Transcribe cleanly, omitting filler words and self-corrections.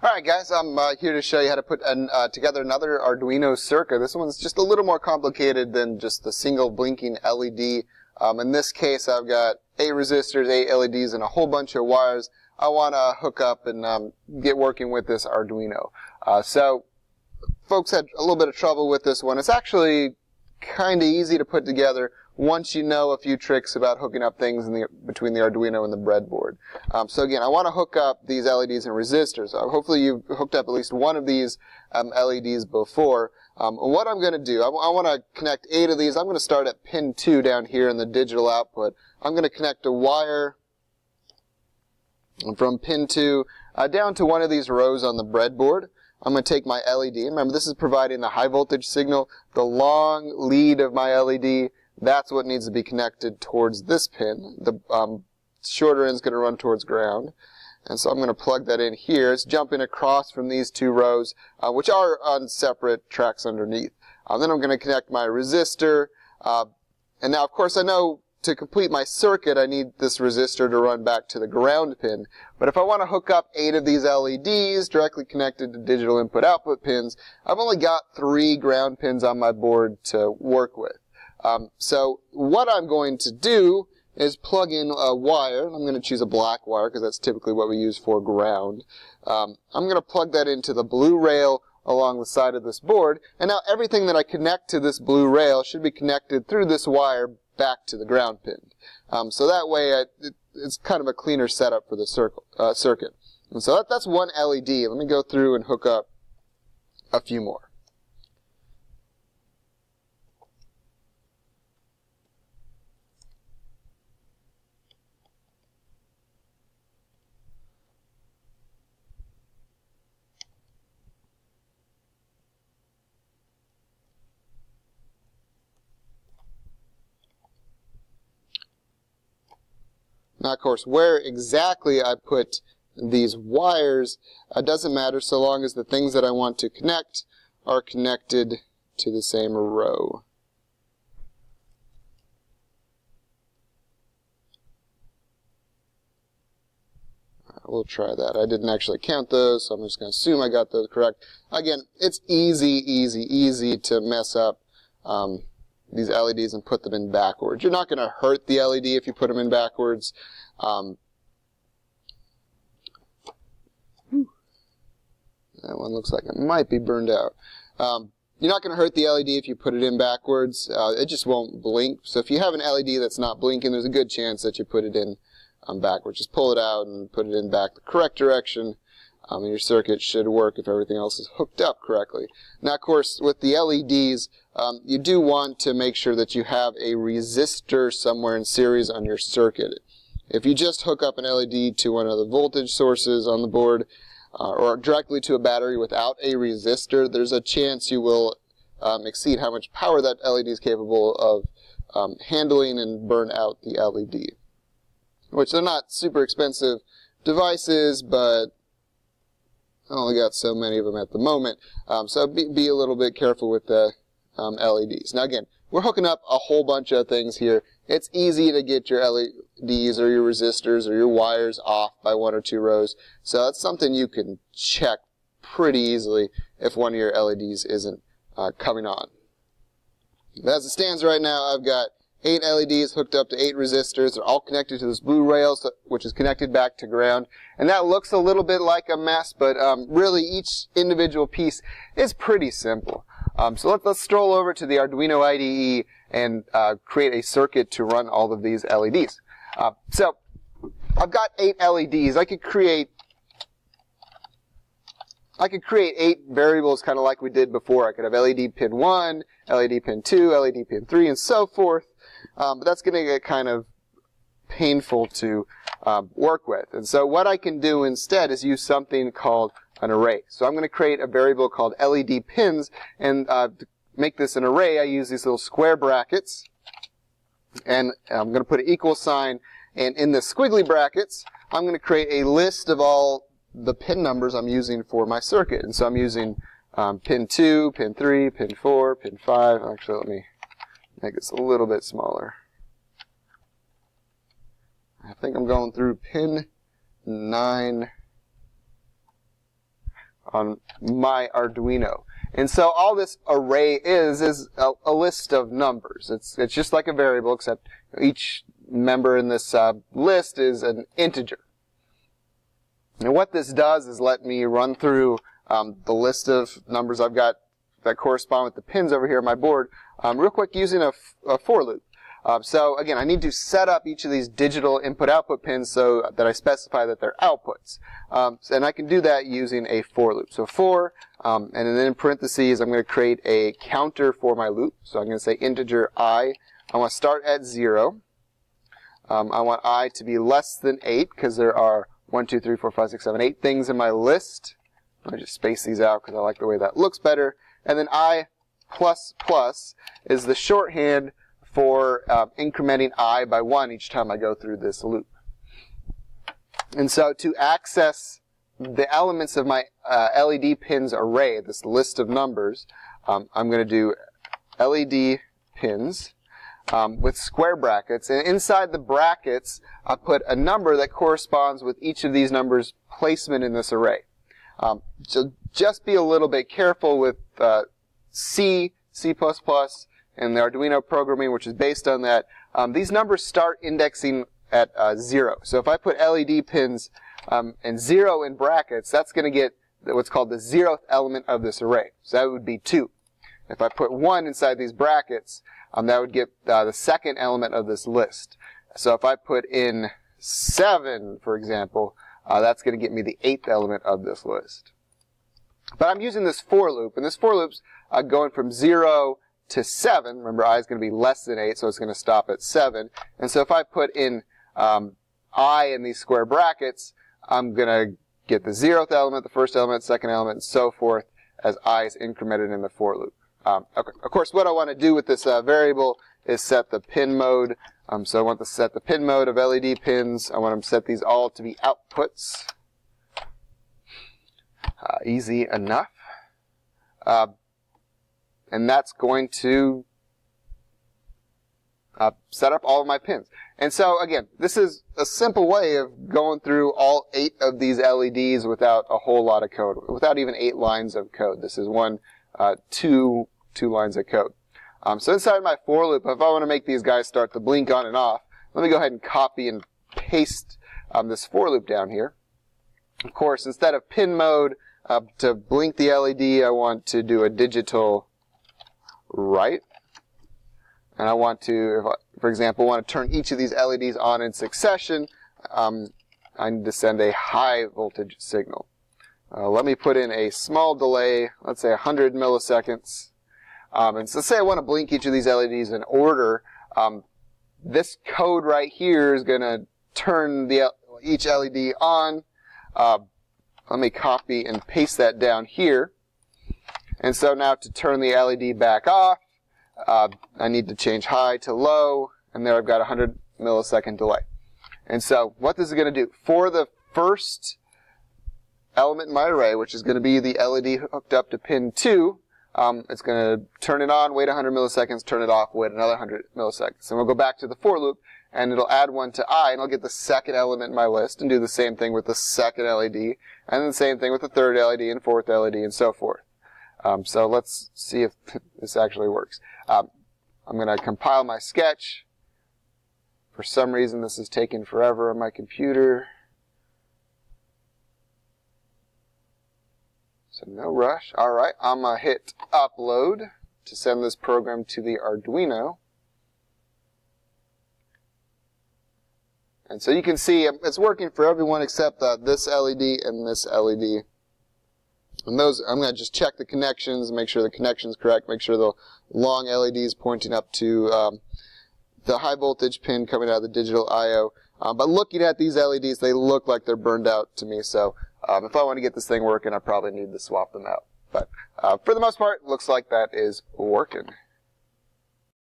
Alright guys, I'm here to show you how to put together another Arduino circuit. This one's just a little more complicated than just the single blinking LED. In this case I've got 8 resistors, 8 LEDs, and a whole bunch of wires I want to hook up and get working with this Arduino. So folks had a little bit of trouble with this one. It's actually kind of easy to put together once you know a few tricks about hooking up things between the Arduino and the breadboard. So again, I want to hook up these LEDs and resistors. Hopefully you've hooked up at least one of these LEDs before. What I'm going to do, I want to connect 8 of these. I'm going to start at pin 2 down here in the digital output. I'm going to connect a wire from pin 2 down to one of these rows on the breadboard. I'm going to take my LED. Remember, this is providing the high voltage signal. The long lead of my LED, that's what needs to be connected towards this pin. The shorter end is going to run towards ground. And so I'm going to plug that in here. It's jumping across from these 2 rows, which are on separate tracks underneath. Then I'm going to connect my resistor. And now, of course, I know to complete my circuit, I need this resistor to run back to the ground pin. But if I want to hook up 8 of these LEDs directly connected to digital input-output pins, I've only got 3 ground pins on my board to work with. So what I'm going to do is plug in a wire. I'm going to choose a black wire because that's typically what we use for ground. I'm going to plug that into the blue rail along the side of this board. And now everything that I connect to this blue rail should be connected through this wire back to the ground pin. So that way it's kind of a cleaner setup for the circuit. And so that's one LED. Let me go through and hook up a few more. Now, of course, where exactly I put these wires doesn't matter so long as the things that I want to connect are connected to the same row. We'll try that. I didn't actually count those, so I'm just going to assume I got those correct. Again, it's easy to mess up these LEDs and put them in backwards. You're not going to hurt the LED if you put them in backwards. That one looks like it might be burned out. You're not going to hurt the LED if you put it in backwards. It just won't blink. So if you have an LED that's not blinking, there's a good chance that you put it in backwards. Just pull it out and put it in back the correct direction. And your circuit should work if everything else is hooked up correctly. Now, of course, with the LEDs, you do want to make sure that you have a resistor somewhere in series on your circuit. If you just hook up an LED to one of the voltage sources on the board or directly to a battery without a resistor, there's a chance you will exceed how much power that LED is capable of handling and burn out the LED. Which they're not super expensive devices, but I only got so many of them at the moment, so be a little bit careful with the LEDs. Now again, we're hooking up a whole bunch of things here. It's easy to get your LEDs or your resistors or your wires off by 1 or 2 rows, so that's something you can check pretty easily if one of your LEDs isn't coming on. But as it stands right now, I've got 8 LEDs hooked up to 8 resistors. They're all connected to this blue rail, which is connected back to ground. And that looks a little bit like a mess, but really each individual piece is pretty simple. So let's stroll over to the Arduino IDE and create a circuit to run all of these LEDs. So I've got 8 LEDs. I could create 8 variables kind of like we did before. I could have LED pin 1, LED pin 2, LED pin 3, and so forth. But that's going to get kind of painful to work with. And so what I can do instead is use something called an array. So I'm going to create a variable called LED pins, and to make this an array, I use these little square brackets. And I'm going to put an equal sign, and in the squiggly brackets, I'm going to create a list of all the pin numbers I'm using for my circuit. And so I'm using pin 2, pin 3, pin 4, pin 5. Actually, let me make this a little bit smaller. I think I'm going through pin 9. on my Arduino. And so all this array is a list of numbers. It's just like a variable, except each member in this list is an integer. And what this does is let me run through the list of numbers I've got that correspond with the pins over here on my board real quick using a for loop. So again, I need to set up each of these digital input-output pins so that I specify that they're outputs. And I can do that using a for loop. So for, and then in parentheses, I'm going to create a counter for my loop. So I'm going to say integer I. I want to start at 0. I want I to be less than 8 because there are 1, 2, 3, 4, 5, 6, 7, 8 things in my list. I just space these out because I like the way that looks better. And then I plus plus is the shorthand for incrementing I by 1 each time I go through this loop. And so to access the elements of my LED pins array, this list of numbers, I'm going to do LED pins with square brackets. And inside the brackets, I put a number that corresponds with each of these numbers' placement in this array. So just be a little bit careful with C, C++, and the Arduino programming, which is based on that. These numbers start indexing at 0. So if I put LED pins and 0 in brackets, that's going to get what's called the 0th element of this array. So that would be 2. If I put 1 inside these brackets, that would get the second element of this list. So if I put in 7, for example, that's going to get me the 8th element of this list. But I'm using this for loop, and this for loop's going from 0 to 7. Remember, I is going to be less than 8, so it's going to stop at 7. And so if I put in I in these square brackets, I'm going to get the 0th element, the first element, second element, and so forth, as I is incremented in the for loop. Okay. Of course, what I want to do with this variable is set the pin mode. So I want to set the pin mode of LED pins. I want them to set these all to be outputs. Easy enough. And that's going to set up all of my pins. And so, again, this is a simple way of going through all 8 of these LEDs without a whole lot of code, without even 8 lines of code. This is two lines of code. So inside my for loop, if I want to make these guys start to blink on and off, let me go ahead and copy and paste this for loop down here. Of course, instead of pin mode, to blink the LED, I want to do a digital write. And I want to, if I, for example, want to turn each of these LEDs on in succession, I need to send a high voltage signal. Let me put in a small delay, let's say 100 milliseconds. And so say I want to blink each of these LEDs in order. This code right here is going to turn each LED on. Let me copy and paste that down here. And so now to turn the LED back off, I need to change high to low, and there I've got a 100 millisecond delay. And so what this is going to do, for the first element in my array, which is going to be the LED hooked up to pin 2, it's going to turn it on, wait 100 milliseconds, turn it off, wait another 100 milliseconds. And we'll go back to the for loop, and it'll add 1 to I, and I'll get the second element in my list, and do the same thing with the second LED, and then the same thing with the third LED and fourth LED, and so forth. So let's see if this actually works. I'm going to compile my sketch. For some reason, this is taking forever on my computer. So no rush. All right, I'm going to hit upload to send this program to the Arduino. And so you can see it's working for everyone except this LED and this LED. And those, I'm going to just check the connections, make sure the connection's correct, make sure the long LED is pointing up to the high voltage pin coming out of the digital I/O. But looking at these LEDs, they look like they're burned out to me. So if I want to get this thing working, I probably need to swap them out. But for the most part, it looks like that is working.